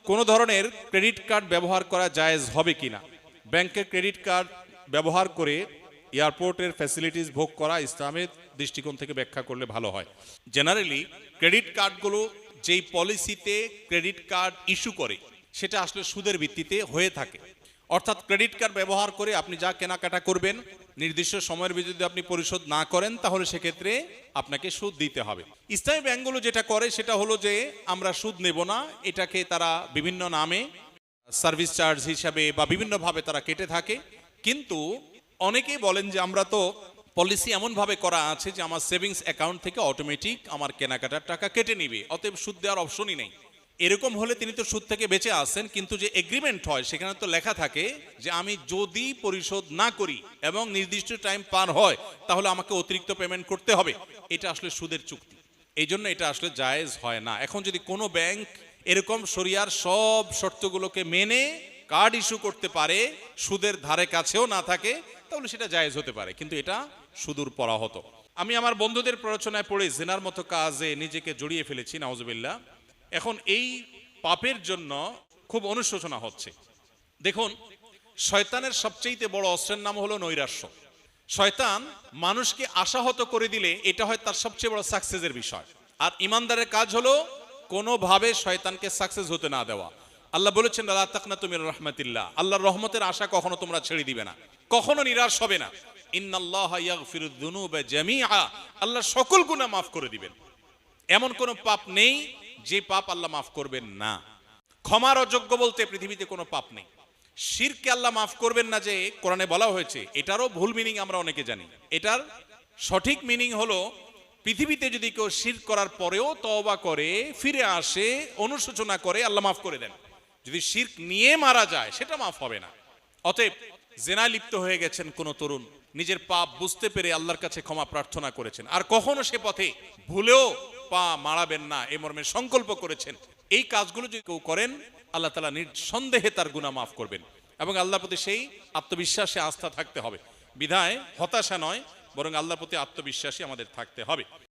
কোন ধরনের credit card ব্যবহার করা জায়েজ হবে কিনা, ব্যাংকের ক্রেডিট কার্ড ব্যবহার করে এয়ারপোর্টের ফ্যাসিলিটিস ভোগ করা ইসলামের দৃষ্টিকোণ থেকে ব্যাখ্যা করলে ভালো হয়। জেনারেলি ক্রেডিট কার্ডগুলো যেই পলিসিতে ক্রেডিট কার্ড ইস্যু করে সেটা আসলে সুদের ভিত্তিতে হয়ে থাকে। অর্থাৎ ক্রেডিট কার্ড ব্যবহার করে আপনি যা কেনাকাটা করবেন নির্দিষ্ট সময়ের ভিতরে যদি আপনি পরিশোধ না করেন তাহলে সেক্ষেত্রে আপনাকে সুদ দিতে হবে। ইসলামী ব্যাংকগুলো যেটা করে সেটা হলো যে আমরা সুদ নেব না, এটাকে তারা বিভিন্ন নামে সার্ভিস চার্জ হিসাবে বা বিভিন্নভাবে তারা কেটে থাকে। কিন্তু অনেকেই বলেন যে আমরা তো পলিসি এমনভাবে করা আছে যে আমার সেভিংস অ্যাকাউন্ট থেকে অটোমেটিক আমার কেনাকাটার টাকা কেটে নিবে, অতএব সুদ দেওয়ার অপশনই নেই। এরকম হলে তিনি তো সুদ থেকে বেঁচে আসেন, কিন্তু যে এগ্রিমেন্ট হয় সেখানে তো লেখা থাকে যে আমি যদি পরিশোধ না করি এবং নির্দিষ্ট টাইম পার হয় তাহলে আমাকে অতিরিক্ত পেমেন্ট করতে হবে। এটা আসলে সুদের চুক্তি, এই জন্য এটা আসলে জায়েজ হয় না। এখন যদি কোনো ব্যাংক এরকম শরিয়ার সব শর্তগুলোকে মেনে কার্ড ইস্যু করতে পারে, সুদের ধারে কাছেও না থাকে, তাহলে সেটা জায়েজ হতে পারে, কিন্তু এটা সুদূর পরাহত। আমি আমার বন্ধুদের প্ররোচনায় পড়ে জিনার মতো কাজে নিজেকে জড়িয়ে ফেলেছি, নাউজুবিল্লাহ। এখন এই পাপের জন্য খুব অনুশোচনা হচ্ছে। দেখুন, শয়তানের সবচেয়ে বড় অস্ত্রের নাম হলো নৈরাশ্য। শয়তান মানুষকে আশাহত করে দিলে এটা হয় তার সবচেয়ে বড় সাকসেসের বিষয়। আর ইমানদারের কাজ হলো কোনোভাবে শয়তানকে সাকসেস হতে না দেওয়া। আল্লাহ বলেছেন লা তাকনাতু মির রাহমাতিল্লাহ, আল্লাহর রহমতের আশা কখনো তোমরা ছেড়ে দিবে না, কখনো নিরাশ হবে না। ইন্নাল্লাহা ইয়াগফিরুয যুনুবা জামিআ, আল্লাহ সকল গুনাহ মাফ করে দিবেন। এমন কোনো পাপ নেই যে পাপ আল্লাহ মাফ করবেন না। ক্ষমার অযোগ্য বলতে পৃথিবীতে কোনো পাপ নেই। শিরকে আল্লাহ মাফ করবেন না যে কোরআনে বলা হয়েছে, এটারও ভুল মিনিং আমরা অনেকে জানি। এটার সঠিক মিনিং হলো পৃথিবীতে যদি কেউ শিরক করার পরেও তওবা করে, ফিরে আসে, অনুশোচনা করে, আল্লাহ মাফ করে দেন। যদি শিরক নিয়ে মারা যায় সেটা মাফ হবে না। অতএব জেনায় লিপ্ত হয়ে গেছেন কোন তরুণ, নিজের পাপ বুঝতে পেরে আল্লাহর কাছে ক্ষমা প্রার্থনা করেছেন, আর কখনো সে পথে ভুলেও পা মারাবেন না এই মর্মে সংকল্প করেছেন, এই কাজগুলো যদি কেউ করেন আল্লাহ তাআলা নিঃসন্দেহে তার গুনাহ মাফ করবেন। এবং আল্লাহর প্রতি সেই আত্মবিশ্বাসে আস্থা থাকতে হবে। বিধায় হতাশা নয়, বরং আল্লাহর প্রতি আত্মবিশ্বাসী আমাদের থাকতে হবে।